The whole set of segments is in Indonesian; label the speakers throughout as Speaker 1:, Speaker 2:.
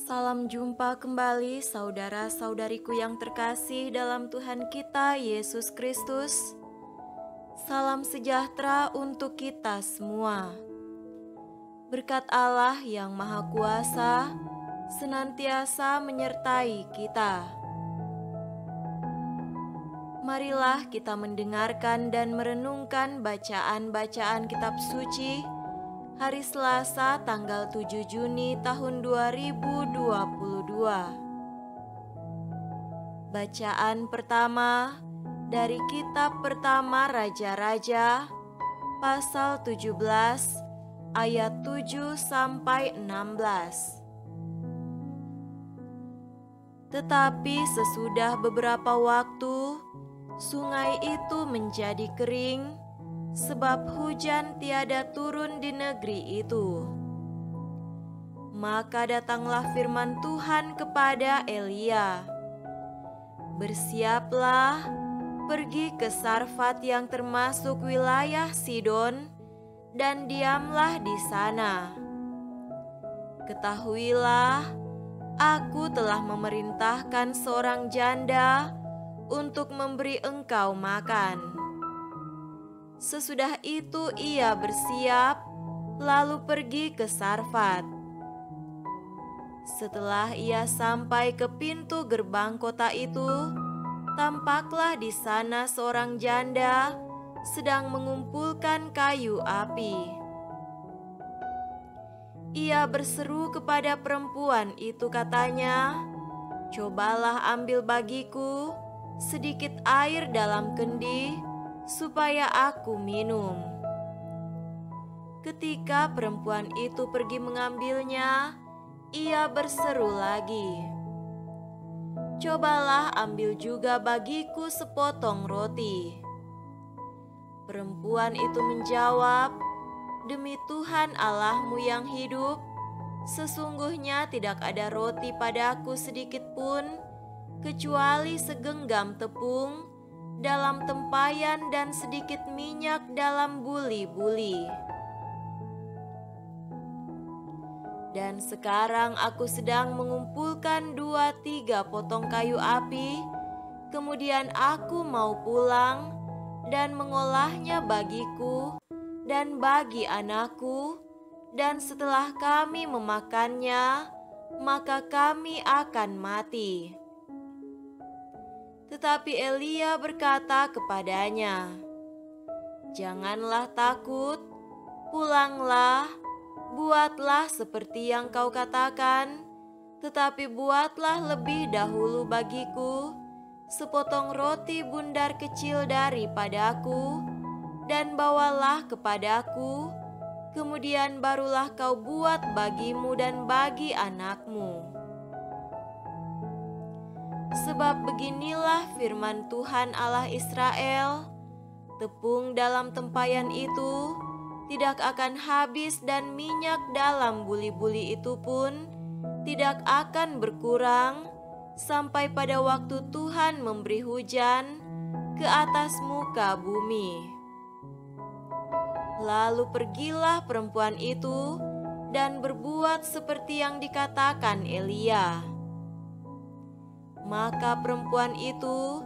Speaker 1: Salam jumpa kembali saudara-saudariku yang terkasih dalam Tuhan kita Yesus Kristus. Salam sejahtera untuk kita semua. Berkat Allah yang Maha Kuasa senantiasa menyertai kita. Marilah kita mendengarkan dan merenungkan bacaan-bacaan kitab suci hari Selasa tanggal 7 Juni tahun 2022. Bacaan pertama dari kitab pertama Raja-Raja pasal 17 ayat 7 sampai 16. Tetapi sesudah beberapa waktu, sungai itu menjadi kering, sebab hujan tiada turun di negeri itu. Maka datanglah firman Tuhan kepada Elia, "Bersiaplah, pergi ke Sarfat yang termasuk wilayah Sidon, dan diamlah di sana. Ketahuilah, aku telah memerintahkan seorang janda untuk memberi engkau makan." Sesudah itu ia bersiap, lalu pergi ke Sarfat. Setelah ia sampai ke pintu gerbang kota itu, tampaklah di sana seorang janda sedang mengumpulkan kayu api. Ia berseru kepada perempuan itu, katanya, "Cobalah ambil bagiku sedikit air dalam kendi, supaya aku minum." Ketika perempuan itu pergi mengambilnya, ia berseru lagi, "Cobalah ambil juga bagiku sepotong roti." Perempuan itu menjawab, "Demi Tuhan Allahmu yang hidup, sesungguhnya tidak ada roti padaku sedikit pun, kecuali segenggam tepung dalam tempayan dan sedikit minyak dalam buli-buli. Dan sekarang aku sedang mengumpulkan 2-3 potong kayu api, kemudian aku mau pulang dan mengolahnya bagiku dan bagi anakku, dan setelah kami memakannya, maka kami akan mati." Tetapi Elia berkata kepadanya, "Janganlah takut, pulanglah, buatlah seperti yang kau katakan, tetapi buatlah lebih dahulu bagiku sepotong roti bundar kecil daripadaku, dan bawalah kepadaku, kemudian barulah kau buat bagimu dan bagi anakmu. Sebab beginilah firman Tuhan Allah Israel, tepung dalam tempayan itu tidak akan habis, dan minyak dalam buli-buli itu pun tidak akan berkurang, sampai pada waktu Tuhan memberi hujan ke atas muka bumi." Lalu pergilah perempuan itu dan berbuat seperti yang dikatakan Elia. Maka perempuan itu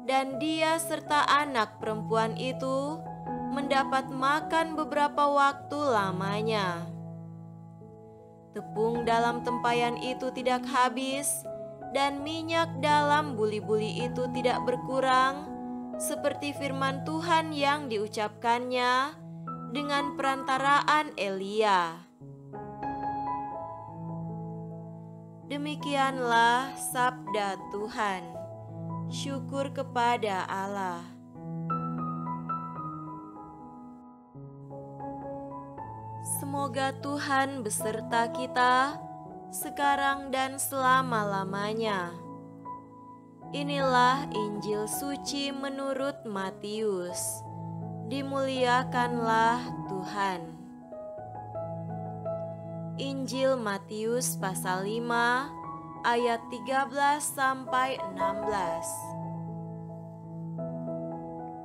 Speaker 1: dan dia serta anak perempuan itu mendapat makan beberapa waktu lamanya. Tepung dalam tempayan itu tidak habis, dan minyak dalam buli-buli itu tidak berkurang, seperti firman Tuhan yang diucapkannya dengan perantaraan Elia. Demikianlah sabda Tuhan. Syukur kepada Allah. Semoga Tuhan beserta kita sekarang dan selama-lamanya. Inilah Injil suci menurut Matius. Dimuliakanlah Tuhan. Injil Matius pasal 5 ayat 13 sampai 16.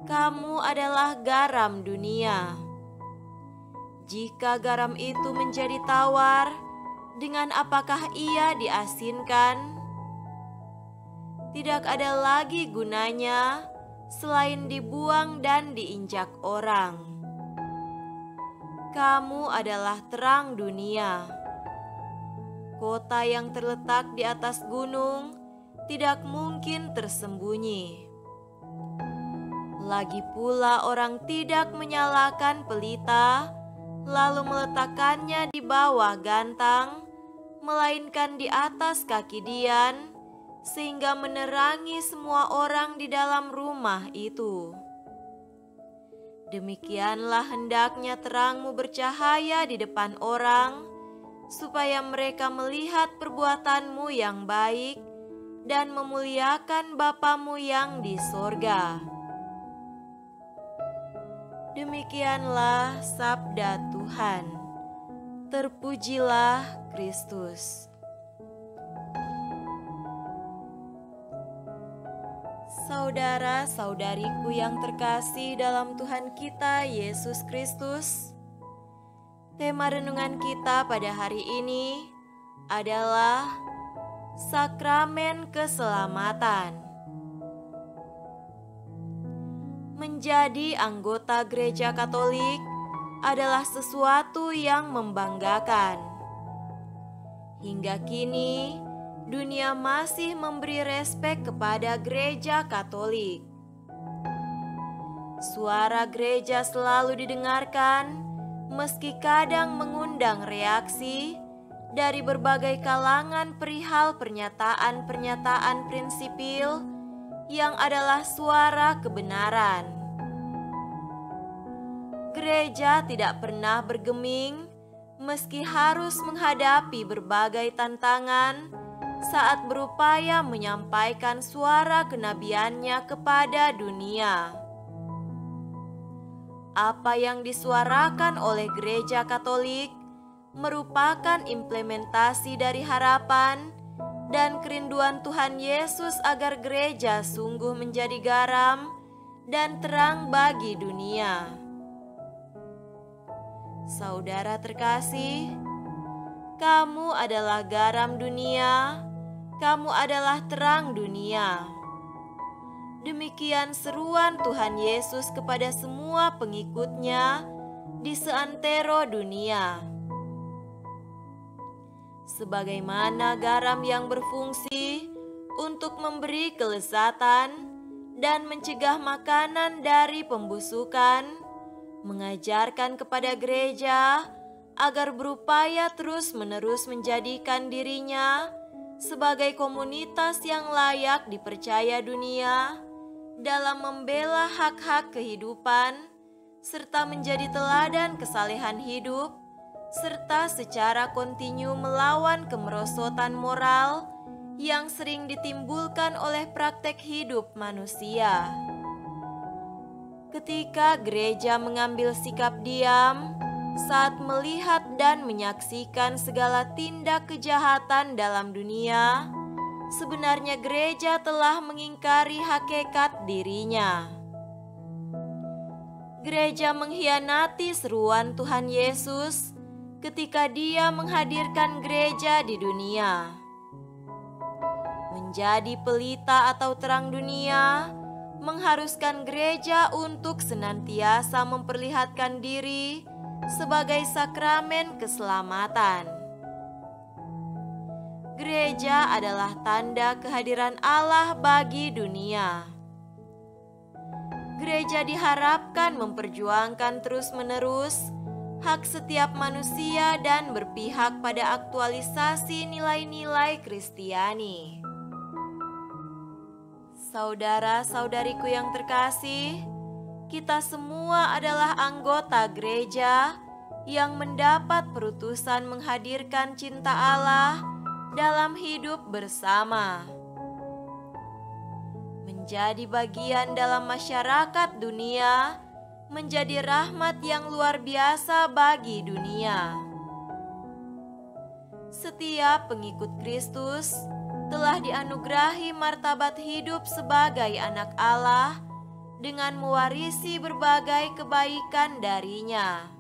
Speaker 1: Kamu adalah garam dunia. Jika garam itu menjadi tawar, Dengan apakah ia diasinkan? Tidak ada lagi gunanya selain dibuang dan diinjak orang. Kamu adalah terang dunia. Kota yang terletak di atas gunung tidak mungkin tersembunyi. Lagi pula orang tidak menyalakan pelita lalu meletakkannya di bawah gantang, melainkan di atas kaki dian, sehingga menerangi semua orang di dalam rumah itu. Demikianlah hendaknya terangmu bercahaya di depan orang, supaya mereka melihat perbuatanmu yang baik dan memuliakan Bapamu yang di sorga. Demikianlah sabda Tuhan. Terpujilah Kristus. Saudara-saudariku yang terkasih dalam Tuhan kita Yesus Kristus, tema renungan kita pada hari ini adalah sakramen keselamatan. Menjadi anggota Gereja Katolik adalah sesuatu yang membanggakan. Hingga kini, dunia masih memberi respek kepada Gereja Katolik. Suara gereja selalu didengarkan, meski kadang mengundang reaksi dari berbagai kalangan perihal pernyataan-pernyataan prinsipil yang adalah suara kebenaran. Gereja tidak pernah bergeming meski harus menghadapi berbagai tantangan saat berupaya menyampaikan suara kenabiannya kepada dunia. Apa yang disuarakan oleh Gereja Katolik merupakan implementasi dari harapan dan kerinduan Tuhan Yesus agar gereja sungguh menjadi garam dan terang bagi dunia. Saudara terkasih, kamu adalah garam dunia, kamu adalah terang dunia. Demikian seruan Tuhan Yesus kepada semua pengikutnya di seantero dunia. Sebagaimana garam yang berfungsi untuk memberi kelezatan dan mencegah makanan dari pembusukan, mengajarkan kepada gereja agar berupaya terus-menerus menjadikan dirinya sebagai komunitas yang layak dipercaya dunia dalam membela hak-hak kehidupan, serta menjadi teladan kesalehan hidup, serta secara kontinu melawan kemerosotan moral yang sering ditimbulkan oleh praktek hidup manusia. Ketika gereja mengambil sikap diam saat melihat dan menyaksikan segala tindak kejahatan dalam dunia, sebenarnya gereja telah mengingkari hakikat dirinya. Gereja mengkhianati seruan Tuhan Yesus ketika Dia menghadirkan gereja di dunia. Menjadi pelita atau terang dunia mengharuskan gereja untuk senantiasa memperlihatkan diri sebagai sakramen keselamatan. Gereja adalah tanda kehadiran Allah bagi dunia. Gereja diharapkan memperjuangkan terus-menerus hak setiap manusia dan berpihak pada aktualisasi nilai-nilai Kristiani. Saudara-saudariku yang terkasih, kita semua adalah anggota gereja yang mendapat perutusan menghadirkan cinta Allah dalam hidup bersama. Menjadi bagian dalam masyarakat dunia menjadi rahmat yang luar biasa bagi dunia. Setiap pengikut Kristus telah dianugerahi martabat hidup sebagai anak Allah dengan mewarisi berbagai kebaikan darinya.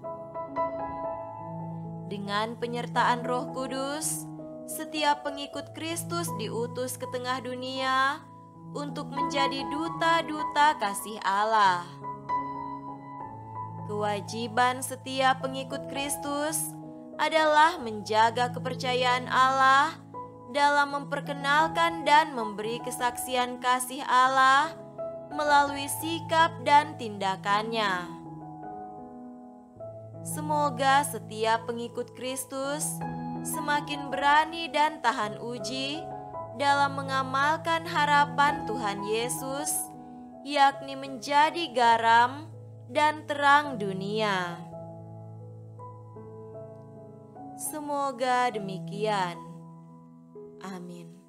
Speaker 1: Dengan penyertaan Roh Kudus, setiap pengikut Kristus diutus ke tengah dunia untuk menjadi duta-duta kasih Allah. Kewajiban setiap pengikut Kristus adalah menjaga kepercayaan Allah dalam memperkenalkan dan memberi kesaksian kasih Allah melalui sikap dan tindakannya. Semoga setiap pengikut Kristus semakin berani dan tahan uji dalam mengamalkan harapan Tuhan Yesus, yakni menjadi garam dan terang dunia. Semoga demikian. Amin.